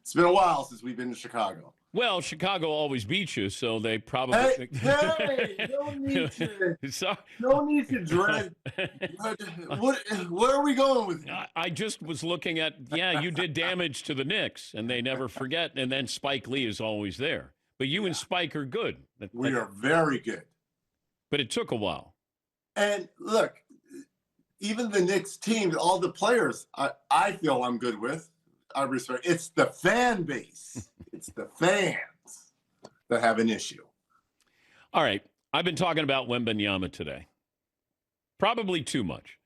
It's been a while since we've been to Chicago. Well, Chicago always beats you, so they probably. Hey, no need to dread. Where are we going with it? I just was looking at, you did damage to the Knicks, and they never forget. And then Spike Lee is always there. But you and Spike are good. We are very good. But it took a while. And look, even the Knicks team, all the players, I feel I'm good with. I respect. It's the fan base. It's the fans that have an issue. All right. I've been talking about Wembanyama today. Probably too much.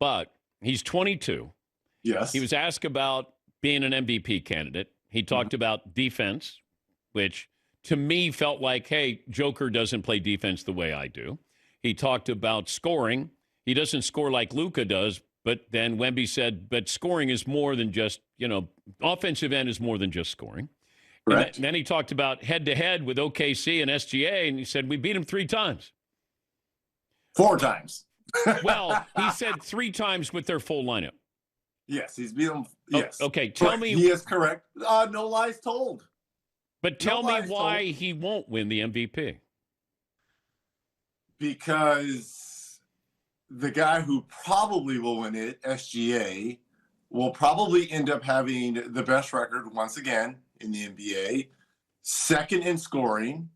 But he's 22. Yes. He was asked about being an MVP candidate. He talked about defense, which to me felt like, hey, Joker doesn't play defense the way I do. He talked about scoring. He doesn't score like Luka does. But then Wemby said, but scoring is more than just, offensive end is more than just scoring. Correct. And then he talked about head-to-head with OKC and SGA, and he said, we beat him 3 times. 4 times. Well, he said 3 times with their full lineup. Yes, he's beat them. Yes. Okay, tell me. He is correct. No lies told. But tell me why he won't win the MVP. Because the guy who probably will win it, SGA, will probably end up having the best record once again in the NBA, second in scoring.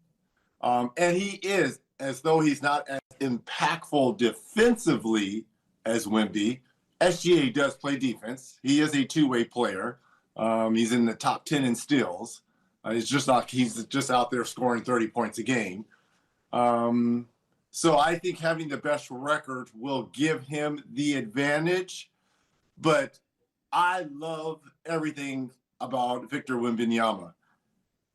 And he is, as though he's not as impactful defensively as Wemby, SGA does play defense. He is a two-way player. He's in the top 10 in steals. He's just out there scoring 30 points a game. So I think having the best record will give him the advantage. But I love everything about Victor Wembanyama.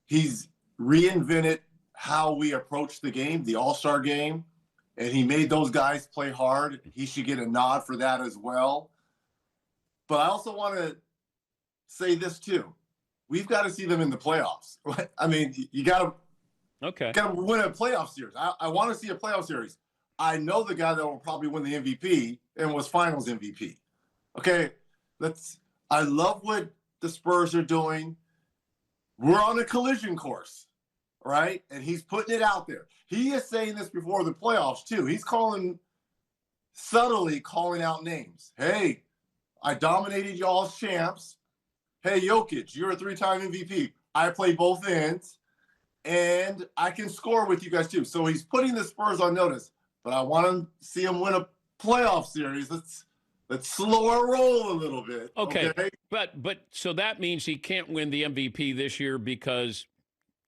He's reinvented how we approach the game, the All-Star game, and he made those guys play hard. He should get a nod for that as well. But I also want to say this too. We've got to see them in the playoffs. I mean, you got to win a playoff series. I want to see a playoff series. I know the guy that will probably win the MVP and was finals MVP. Okay, I love what the Spurs are doing. We're on a collision course, right? And he's putting it out there. He is saying this before the playoffs too. He's subtly calling out names. Hey, I dominated y'all's champs. Hey, Jokic, you're a 3-time MVP. I play both ends. And I can score with you guys too. So he's putting the Spurs on notice. But I want to see him win a playoff series. Let's slow our roll a little bit. Okay. But so that means he can't win the MVP this year because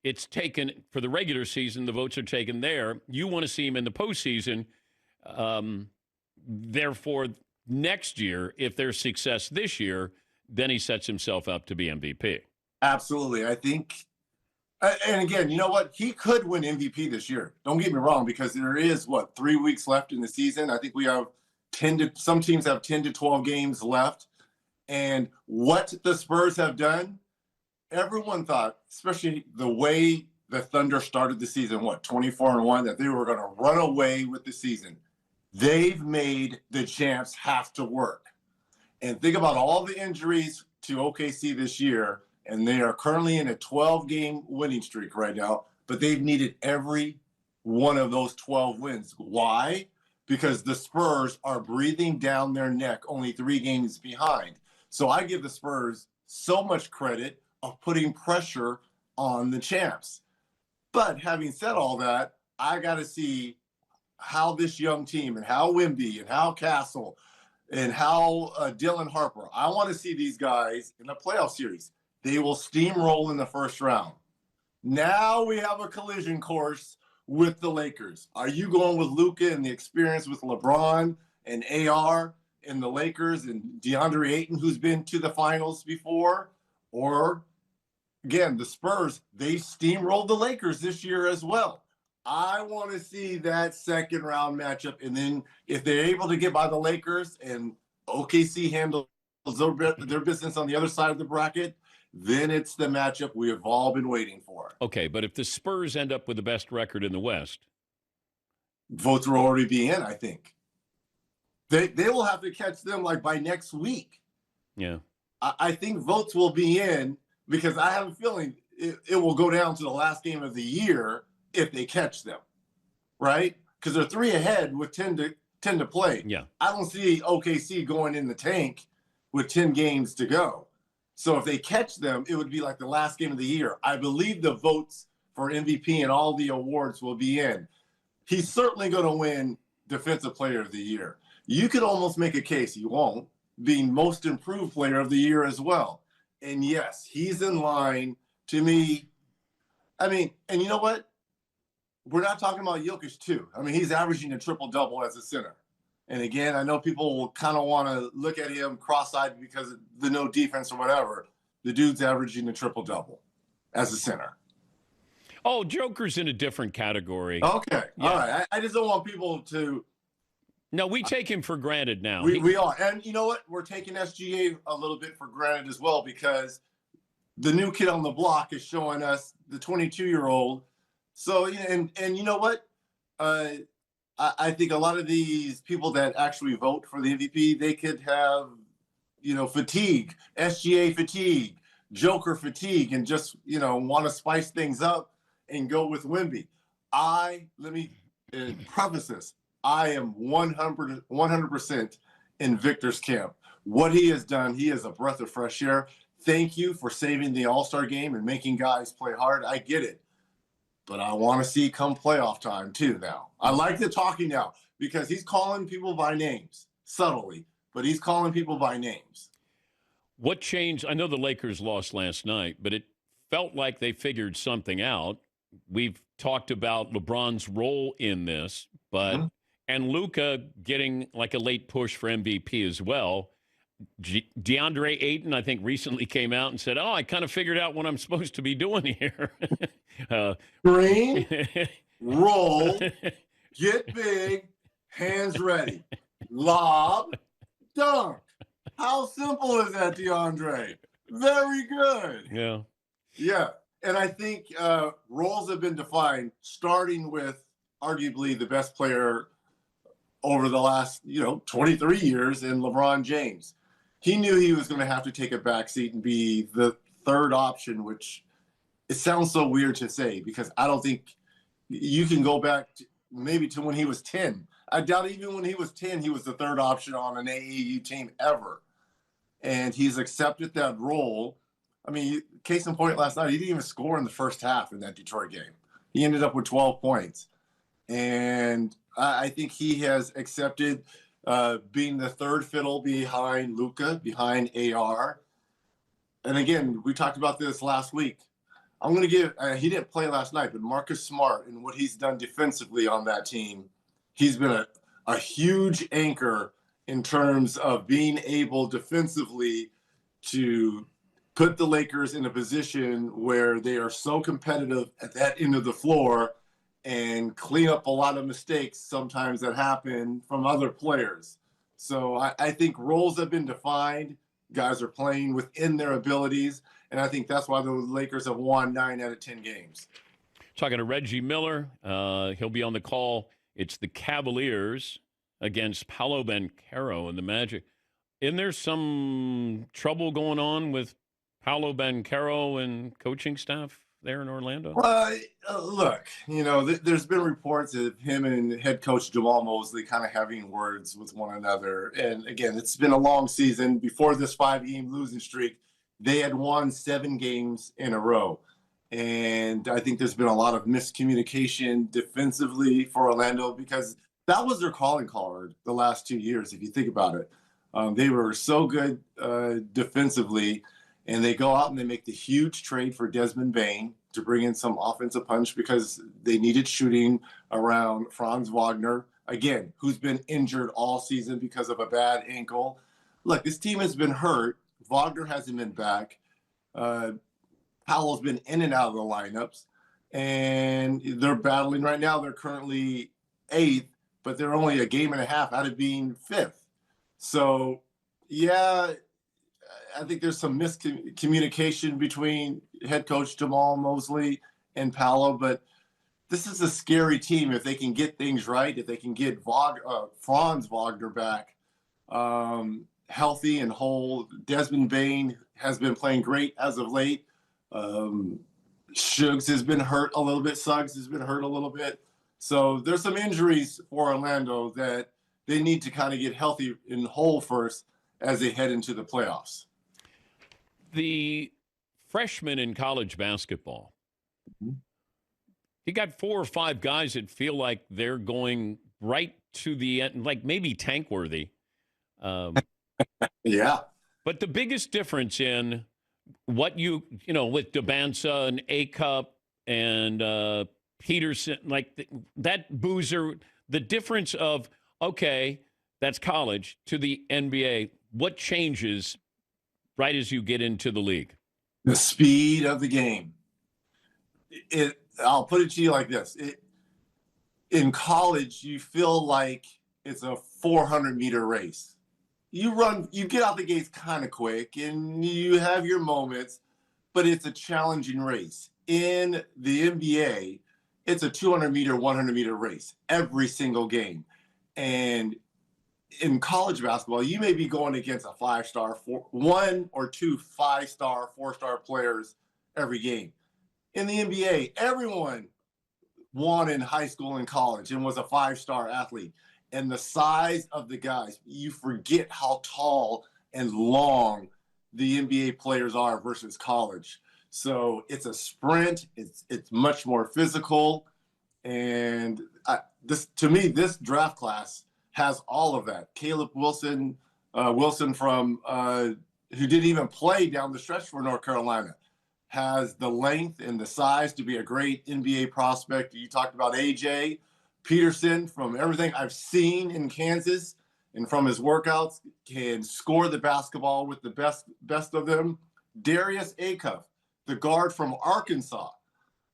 it's taken for the regular season. The votes are taken there. You want to see him in the postseason. Therefore, next year, if there's success this year, then he sets himself up to be MVP. Absolutely. I think. And again, you know what? He could win MVP this year. Don't get me wrong, because there is, 3 weeks left in the season. I think we have some teams have 10 to 12 games left. And what the Spurs have done, everyone thought, especially the way the Thunder started the season, 24-1, that they were going to run away with the season. They've made the champs have to work. And think about all the injuries to OKC this year. And they are currently in a 12-game winning streak right now, but they've needed every one of those 12 wins. Why? Because the Spurs are breathing down their neck, only 3 games behind. So I give the Spurs so much credit of putting pressure on the champs. But having said all that, I got to see how this young team and how Wemby and how Castle and how Dylan Harper, I want to see these guys in a playoff series. They will steamroll in the first round. Now we have a collision course with the Lakers. Are you going with Luka and the experience with LeBron and AR and the Lakers and DeAndre Ayton, who's been to the finals before? Or, again, the Spurs, they steamrolled the Lakers this year as well. I want to see that second round matchup. And then if they're able to get by the Lakers and OKC handles their business on the other side of the bracket, then it's the matchup we have all been waiting for. Okay, but if the Spurs end up with the best record in the West, votes will already be in, I think. They will have to catch them by next week. Yeah. I think votes will be in because I have a feeling it will go down to the last game of the year if they catch them, right? Because they're 3 ahead with 10 to play. Yeah. I don't see OKC going in the tank with 10 games to go. So if they catch them, it would be like the last game of the year. I believe the votes for MVP and all the awards will be in. He's certainly going to win Defensive Player of the Year. You could almost make a case he won't, being Most Improved Player of the Year as well. And yes, he's in line to me. I mean, and you know what? We're not talking about Jokic too. I mean, he's averaging a triple-double as a center. And again, I know people will kind of want to look at him cross-eyed because of the no defense or whatever. The dude's averaging a triple-double as a center. Oh, Joker's in a different category. Okay. Yeah. All right. I just don't want people to. No, we take him for granted now. We are. And you know what? We're taking SGA a little bit for granted as well because the new kid on the block is showing us the 22-year-old. So, and you know what? I think a lot of these people that actually vote for the MVP, they could have, fatigue, SGA fatigue, Joker fatigue, and just, want to spice things up and go with Wemby. Let me preface this. I am 100% in Victor's camp. What he has done, he is a breath of fresh air. Thank you for saving the All-Star game and making guys play hard. I get it. But I want to see come playoff time too now. I like the talking now because he's calling people by names subtly, but he's calling people by names. What changed? I know the Lakers lost last night, but it felt like they figured something out. We've talked about LeBron's role in this, but and Luka getting like a late push for MVP as well. DeAndre Ayton, I think, recently came out and said, I kind of figured out what I'm supposed to be doing here. Green, roll, get big, hands ready, lob, dunk. How simple is that, DeAndre? Very good. Yeah. Yeah. And I think roles have been defined, starting with arguably the best player over the last, 23 years in LeBron James. He knew he was going to have to take a backseat and be the third option, which it sounds so weird to say because I don't think you can go back maybe to when he was 10. I doubt even when he was 10, he was the third option on an AAU team ever. And he's accepted that role. I mean, case in point last night, he didn't even score in the first half in that Detroit game. He ended up with 12 points. And I think he has accepted being the third fiddle behind Luka, behind AR. And again, we talked about this last week. I'm going to give he didn't play last night, but Marcus Smart and what he's done defensively on that team, he's been a huge anchor in terms of being able defensively to put the Lakers in a position where they are so competitive at that end of the floor and clean up a lot of mistakes sometimes that happen from other players. So I think roles have been defined. Guys are playing within their abilities. And I think that's why the Lakers have won 9 out of 10 games. Talking to Reggie Miller. He'll be on the call. It's the Cavaliers against Paolo Banchero and the Magic. Isn't there some trouble going on with Paolo Banchero and coaching staff there in Orlando? Well, look, there's been reports of him and head coach Jamal Mosley kind of having words with one another. And again, it's been a long season. Before this 5-game losing streak, they had won 7 games in a row. And I think there's been a lot of miscommunication defensively for Orlando because that was their calling card the last 2 years, if you think about it. They were so good defensively. And they go out and they make the huge trade for Desmond Bane to bring in some offensive punch because they needed shooting around Franz Wagner, again, who's been injured all season because of a bad ankle. Look, this team has been hurt. Wagner hasn't been back. Powell's been in and out of the lineups. And they're battling right now. They're currently 8th, but they're only a game and a half out of being 5th. So, yeah, I think there's some miscommunication between head coach Jamal Mosley and Paolo, but this is a scary team if they can get things right, if they can get Franz Wagner back healthy and whole. Desmond Bane has been playing great as of late. Suggs has been hurt a little bit. Suggs has been hurt a little bit. So there's some injuries for Orlando that they need to kind of get healthy and whole first as they head into the playoffs. The freshmen in college basketball, you got 4 or 5 guys that feel like they're going right to the end, like maybe tank worthy. Yeah. But the biggest difference in what with Debansa and A-Cup and Peterson, like that Boozer, the difference of, okay, that's college to the NBA, what changes right as you get into the league? The speed of the game. I'll put it to you like this. In college, you feel like it's a 400-meter race. You get out the gates kind of quick, and you have your moments, but it's a challenging race. In the NBA, it's a 200-meter, 100-meter race every single game. And in college basketball, you may be going against a 5-star, 1 or 2 5-star, 4-star players every game. In the NBA, everyone won in high school and college and was a 5-star athlete. And the size of the guys, you forget how tall and long the NBA players are versus college. So it's a sprint. It's much more physical. And to me, this draft class has all of that. Caleb Wilson from who didn't even play down the stretch for North Carolina, has the length and the size to be a great NBA prospect. You talked about AJ Peterson. From everything I've seen in Kansas and from his workouts, can score the basketball with the best of them. Darius Acuff, the guard from Arkansas.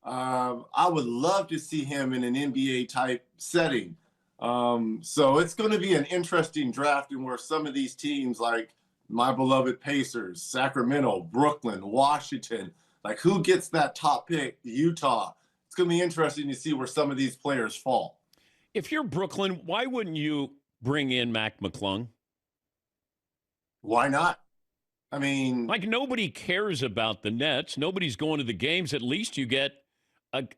I would love to see him in an NBA type setting. So it's going to be an interesting draft, and where some of these teams, like my beloved Pacers, Sacramento, Brooklyn, Washington, like who gets that top pick? Utah. It's going to be interesting to see where some of these players fall. If you're Brooklyn, why wouldn't you bring in Mac McClung? Why not? I mean, like, nobody cares about the Nets. Nobody's going to the games. At least you get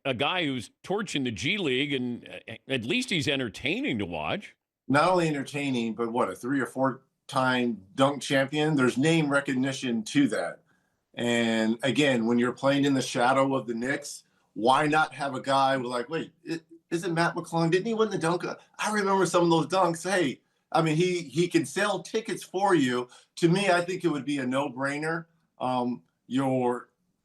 a guy who's torching the G League, and at least he's entertaining to watch. Not only entertaining, but what, a 3 or 4-time dunk champion? There's name recognition to that. And again, when you're playing in the shadow of the Knicks, why not have a guy with like, wait, isn't Matt McClung? Didn't he win the dunk? I remember some of those dunks. Hey, I mean, he can sell tickets for you. To me, I think it would be a no-brainer.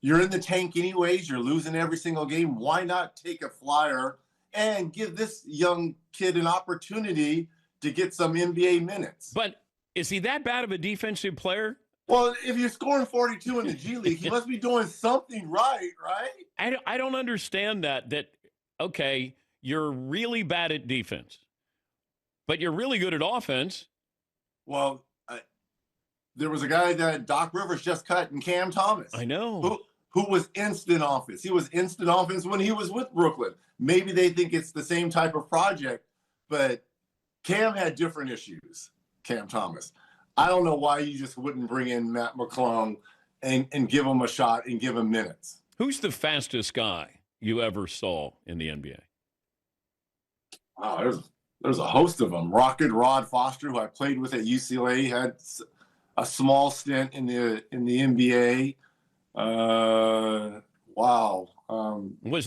You're in the tank anyways. You're losing every single game. Why not take a flyer and give this young kid an opportunity to get some NBA minutes? But is he that bad of a defensive player? Well, if you're scoring 42 in the G League, he must be doing something right? I don't understand that, okay, you're really bad at defense, but you're really good at offense. Well, there was a guy that Doc Rivers just cut, in Cam Thomas. I know. Who was instant offense. He was instant offense when he was with Brooklyn. Maybe they think it's the same type of project, but Cam had different issues, Cam Thomas. I don't know why you just wouldn't bring in Matt McClung and give him a shot and give him minutes. Who's the fastest guy you ever saw in the NBA? Oh, there's a host of them. Rocket Rod Foster, who I played with at UCLA, had a small stint in the NBA. Wow. Was